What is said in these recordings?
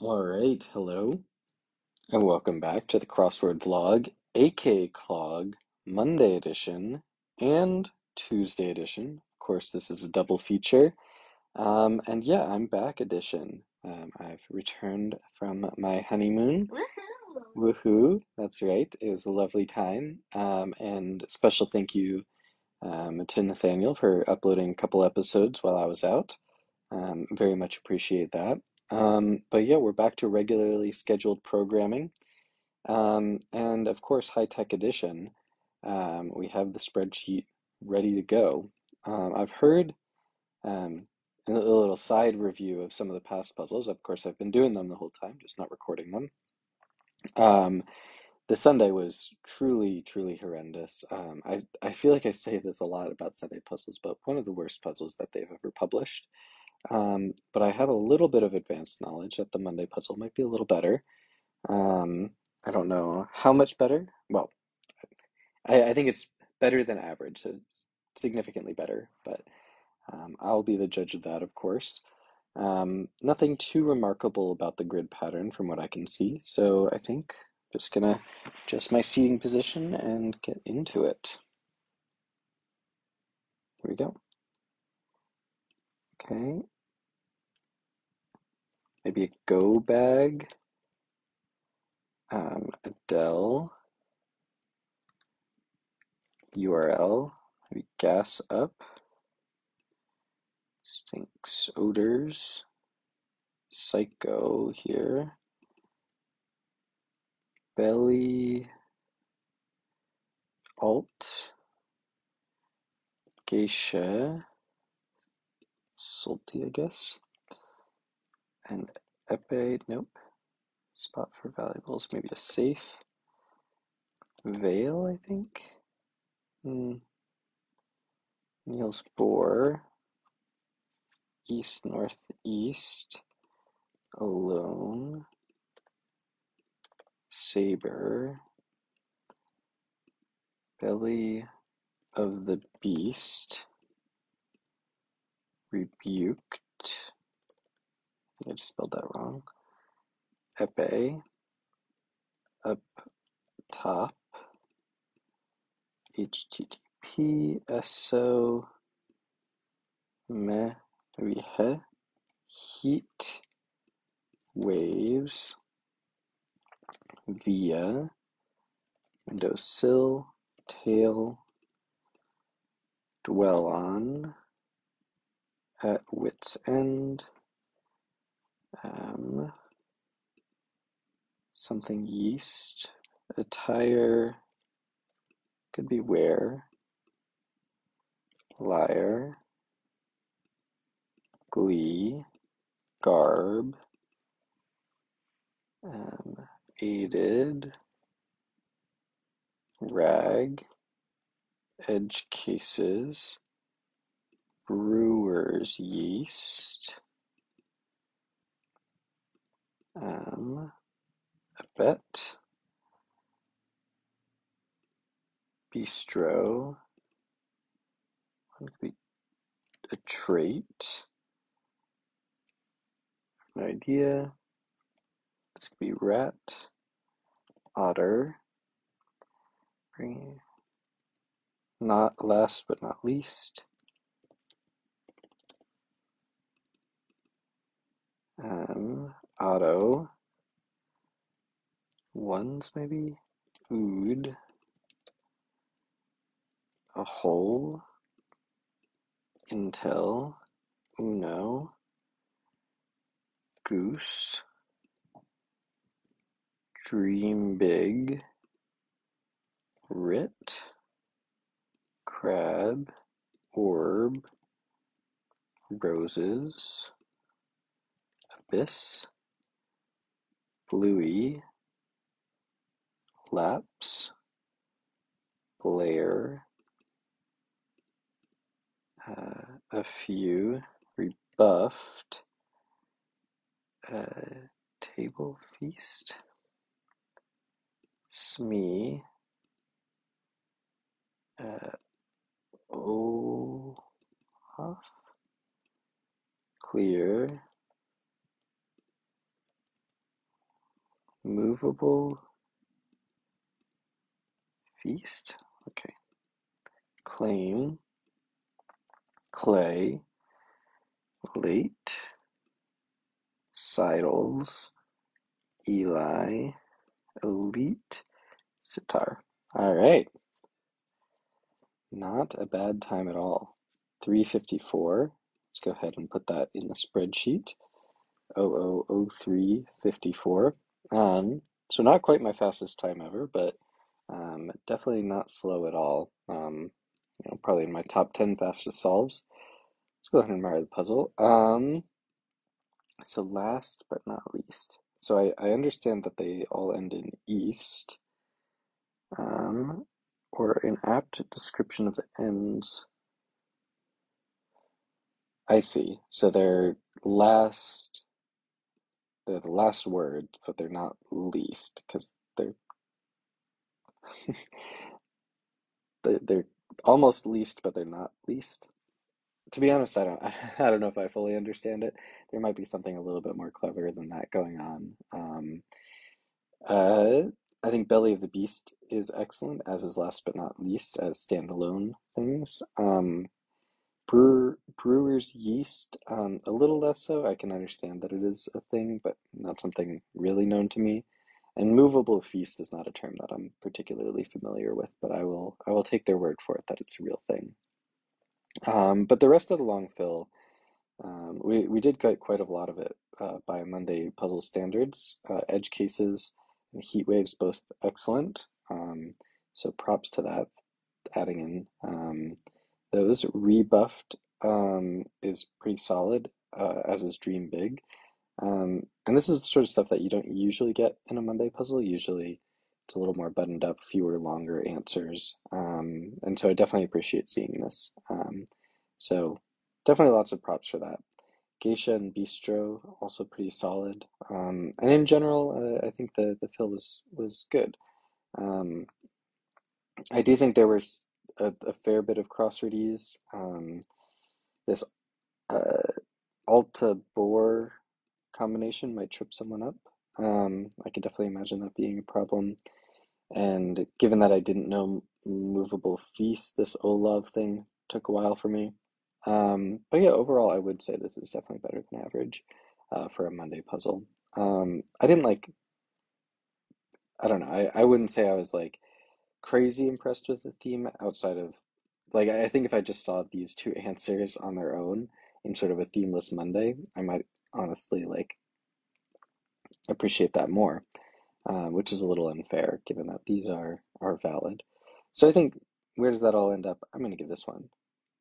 All right, hello, and welcome back to the Crossword Vlog, aka Clog, Monday edition and Tuesday edition. Of course, this is a double feature. And yeah, I'm back edition. I've returned from my honeymoon. Woohoo! Woohoo, that's right. It was a lovely time. And special thank you to Nathaniel for uploading a couple episodes while I was out. Very much appreciate that. But yeah, we're back to regularly scheduled programming. And of course, High Tech Edition. We have the spreadsheet ready to go. I've heard a little side review of some of the past puzzles. Of course, I've been doing them the whole time, just not recording them. Um, the Sunday was truly, truly horrendous. I feel like I say this a lot about Sunday puzzles, but one of the worst puzzles that they've ever published. But I have a little bit of advanced knowledge that the Monday puzzle might be a little better. Um, I don't know how much better. Well, I think it's better than average, so it's significantly better, but I'll be the judge of that, of course. Nothing too remarkable about the grid pattern from what I can see, so I think I'm just gonna adjust my seating position and get into it. Here we go. Okay, maybe a go bag. Adele. URL, maybe gas up, stinks odors, psycho here, belly, alt, geisha, salty I guess, and epe, nope, spot for valuables, maybe a safe, veil I think, Niels Bohr, east northeast, alone, saber, belly of the beast, rebuked. I just spelled that wrong. Epe, up top, HTTP, SO, meh, maybe he, heat, waves, via, windowsill, tail, dwell on, at wit's end, something yeast, attire, could be wear, liar, glee, garb, aided, rag, edge cases, brewer's yeast, a bet, bistro, one could be a trait, no idea, this could be rat, otter, not last but not least, auto, ones maybe, ood, a hole, intel, uno, goose, dream big, writ, crab, orb, roses, abyss, bluey, lapse, Blair, a few, rebuffed, table feast, smee, Olaf, clear, movable feast. Okay. Claim, clay, late, sidles, Eli, elite, sitar. All right. Not a bad time at all. 354. Let's go ahead and put that in the spreadsheet. 000354. So not quite my fastest time ever, but definitely not slow at all. Probably in my top 10 fastest solves. Let's go ahead and admire the puzzle. So last but not least. So I understand that they all end in east, or an apt description of the ends. I see. So they're the last word, but they're not least because they're almost least, but they're not least. To be honest, I don't I don't know if I fully understand it. There might be something a little bit more clever than that going on. Uh, I think Belly of the Beast is excellent, as is Last but not least as standalone things. Brewer's Yeast, a little less so. I can understand that it is a thing, but not something really known to me. And Movable Feast is not a term that I'm particularly familiar with, but I will take their word for it that it's a real thing. But the rest of the long fill, we did get quite a lot of it by Monday puzzle standards. Edge cases and heat waves both excellent. So props to that, adding in those. Rebuffed is pretty solid, as is Dream Big. And this is the sort of stuff that you don't usually get in a Monday puzzle. Usually it's a little more buttoned up, fewer, longer answers. And so I definitely appreciate seeing this. So definitely lots of props for that. Geisha and Bistro also pretty solid. And in general, I think the fill was good. Um, I do think there was a fair bit of crosswordies. This uh, Alta Boar combination might trip someone up. I could definitely imagine that being a problem. And given that I didn't know Movable Feast, this Olav thing took a while for me. But yeah, overall, I would say this is definitely better than average for a Monday puzzle. I didn't I don't know, I wouldn't say I was like crazy impressed with the theme outside of, like, I think if I just saw these two answers on their own in sort of a themeless Monday, I might honestly like appreciate that more, which is a little unfair given that these are valid. So I think where does that all end up? I'm going to give this one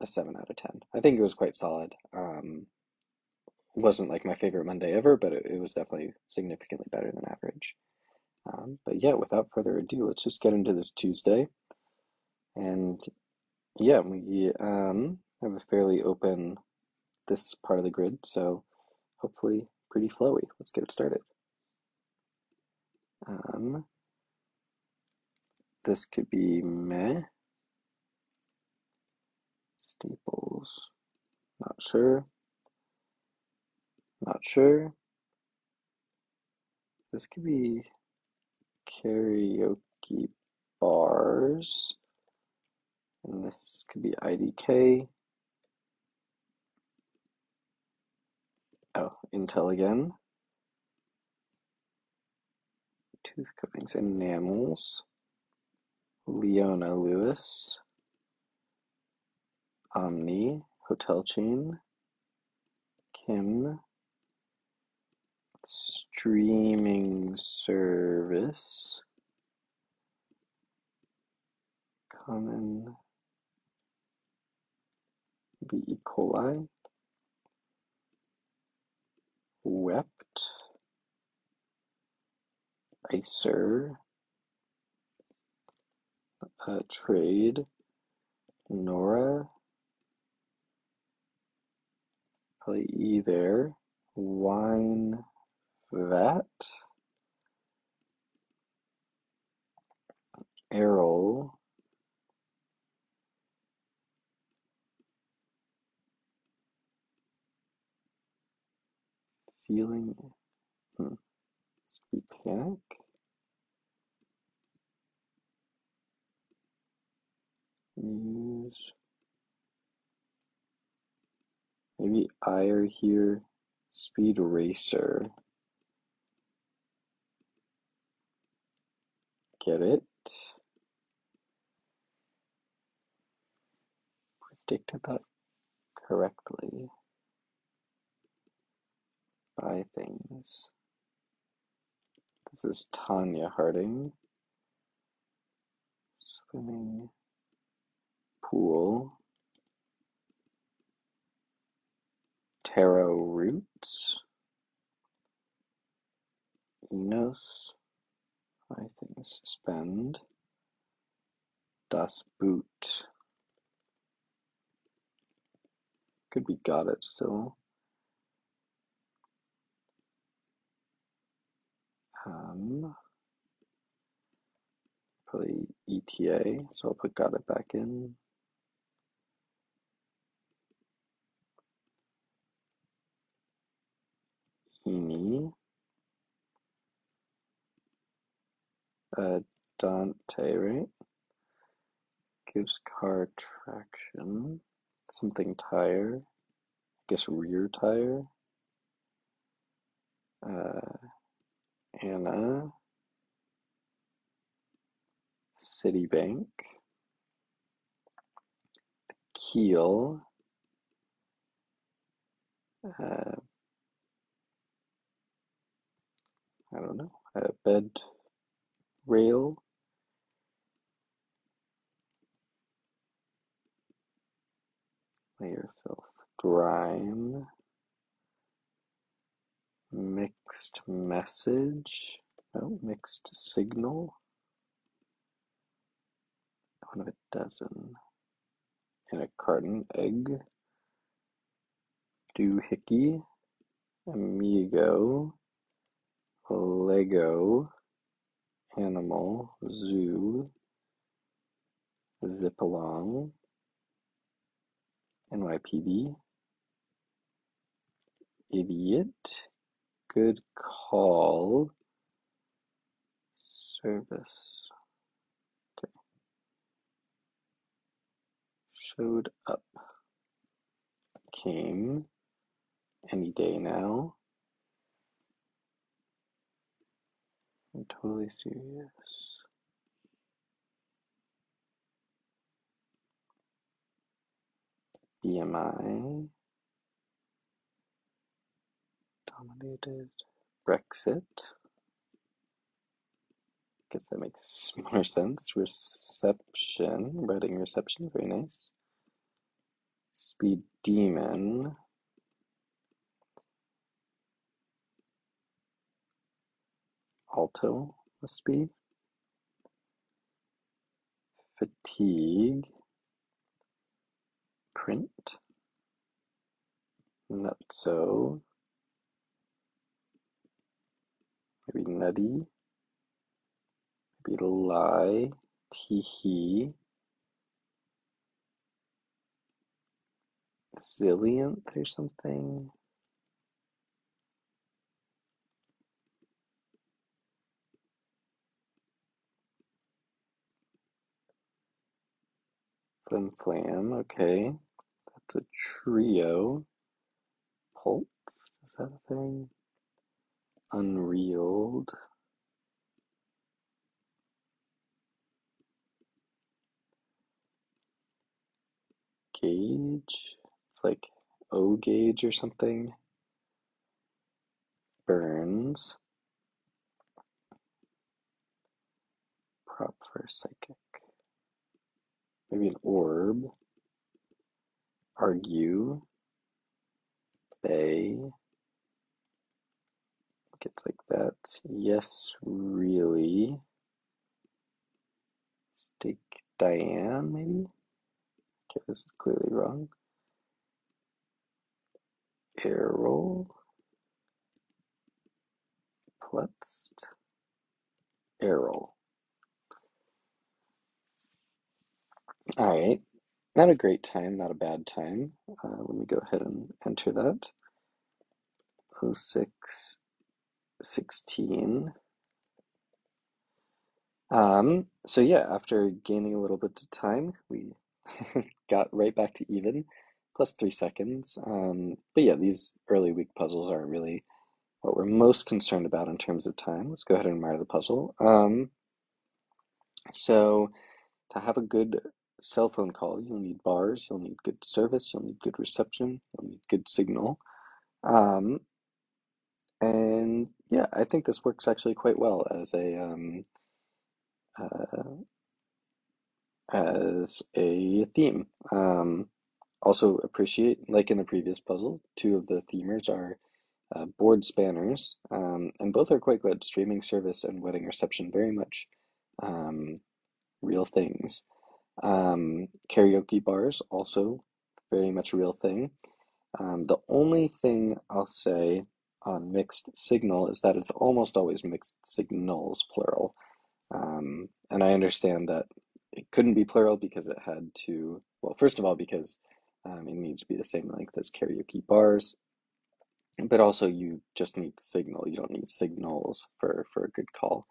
a 7 out of 10. I think it was quite solid. Wasn't like my favorite Monday ever, but it was definitely significantly better than average. But yeah, without further ado, let's just get into this Tuesday. And yeah, we have a fairly open this part of the grid, so hopefully pretty flowy. Let's get it started. Um, this could be meh, staples, not sure, not sure. This could be karaoke bars, and this could be IDK. Oh, Intel again. Tooth coatings, enamels. Leona Lewis. Omni, hotel chain. Kim, streaming service. Common, B. E. coli. Wept, Icer, trade. Nora, probably either. Wine, vat. Errol, feeling, hmm, panic. Use maybe ire here. Speed Racer. Get it? Predicted that correctly. Buy things. This is Tanya Harding. Swimming pool. Taro roots. Enos. Buy things. Spend. Das Boot. Could be got it still. Probably ETA, so I'll put got it back in. Heaney. Dante, right? Gives car traction. Something tire. I guess rear tire. Anna. Citibank. Keel. I don't know. Bed rail. Layer filth. Grime. Mixed message. No, mixed signal. One of a dozen. In a carton. Egg. Doohickey. Amigo. Lego. Animal. Zoo. Zip along. NYPD. Idiot. Good call. Service. Okay. Showed up. Came. Any day now. I'm totally serious. BMI. Dominated. Brexit. Guess that makes more sense. Reception. Writing reception. Very nice. Speed demon. Alto must be. Fatigue. Print. Nutso. Maybe nutty. Maybe lie. Teehee. Zillion or something. Flim flam. Okay. That's a trio. Pulse. Is that a thing? Unreeled. Gauge. It's like O gauge or something. Burns. Prop for psychic. Maybe an orb. Argue. Bay. Gets like that. Yes, really. Steak Diane, maybe? Okay, this is clearly wrong. Errol. Plutzt. Errol. Alright. Not a great time, not a bad time. Let me go ahead and enter that. 0616. So yeah, after gaining a little bit of time, we got right back to even, plus 3 seconds. But yeah, these early week puzzles aren't really what we're most concerned about in terms of time. Let's go ahead and admire the puzzle. So to have a good cell phone call, you'll need bars, you'll need good service, you'll need good reception, you'll need good signal. Um, and yeah, I think this works actually quite well uh, as a theme. Also appreciate, like in the previous puzzle, two of the themers are board spanners, and both are quite good. Streaming service and wedding reception, very much um, real things. Karaoke bars, also very much a real thing. The only thing I'll say on mixed signal is that it's almost always mixed signals, plural. And I understand that it couldn't be plural because it had to, well, first of all, because it needs to be the same length as karaoke bars, but also you just need signal. You don't need signals for a good call.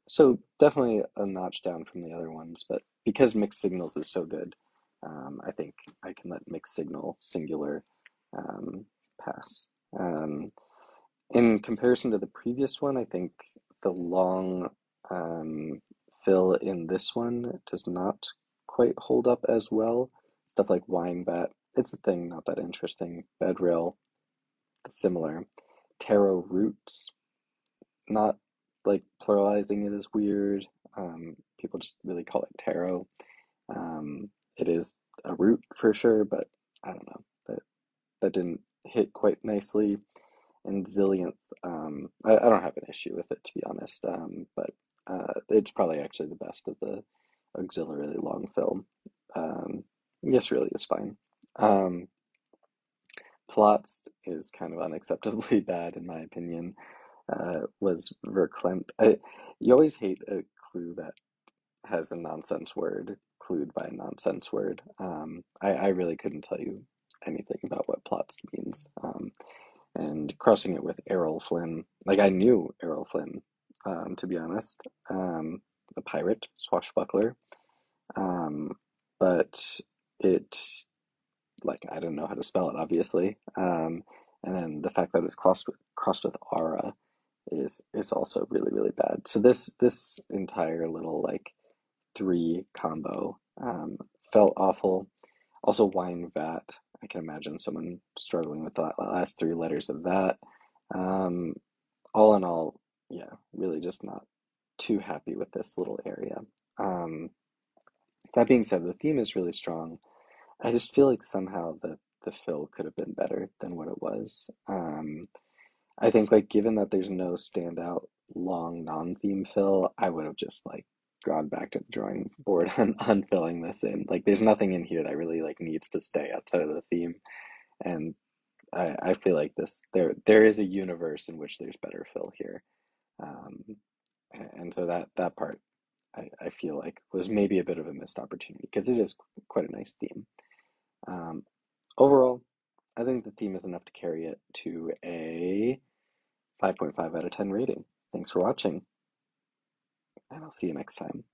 So definitely a notch down from the other ones, but because mixed signals is so good, I think I can let mixed signal singular um, pass. In comparison to the previous one, I think the long um, fill in this one does not quite hold up as well. Stuff like wine bat, it's a thing, not that interesting. Bed rail, similar. Taro roots, not like pluralizing it is weird. People just really call it taro. It is a root for sure, but I don't know. That didn't hit quite nicely. And Zillionth, I don't have an issue with it to be honest, but it's probably actually the best of the auxiliary long film. Um, yes, really is fine. Um, Plotst is kind of unacceptably bad in my opinion. Was verklempt. You always hate a clue that has a nonsense word clued by a nonsense word. I really couldn't tell you anything about what Plotst means. And crossing it with Errol Flynn. Like I knew Errol Flynn, to be honest, a pirate, swashbuckler, um, but it like I don't know how to spell it, obviously. And then the fact that it's crossed with aura is also really really bad. So this entire little like three combo felt awful. Also, wine vat. I can imagine someone struggling with the last three letters of that. Um, all in all, yeah, really just not too happy with this little area. Um, that being said, the theme is really strong. I just feel like somehow the fill could have been better than what it was. I think like given that there's no standout long non-theme fill, I would have just like gone back to the drawing board on filling this in. Like there's nothing in here that really like needs to stay outside of the theme. And I feel like there is a universe in which there's better fill here. Um, and so that part I feel like was maybe a bit of a missed opportunity because it is quite a nice theme. Um, Overall, I think the theme is enough to carry it to a 5.5 out of 10 rating. Thanks for watching, and I'll see you next time.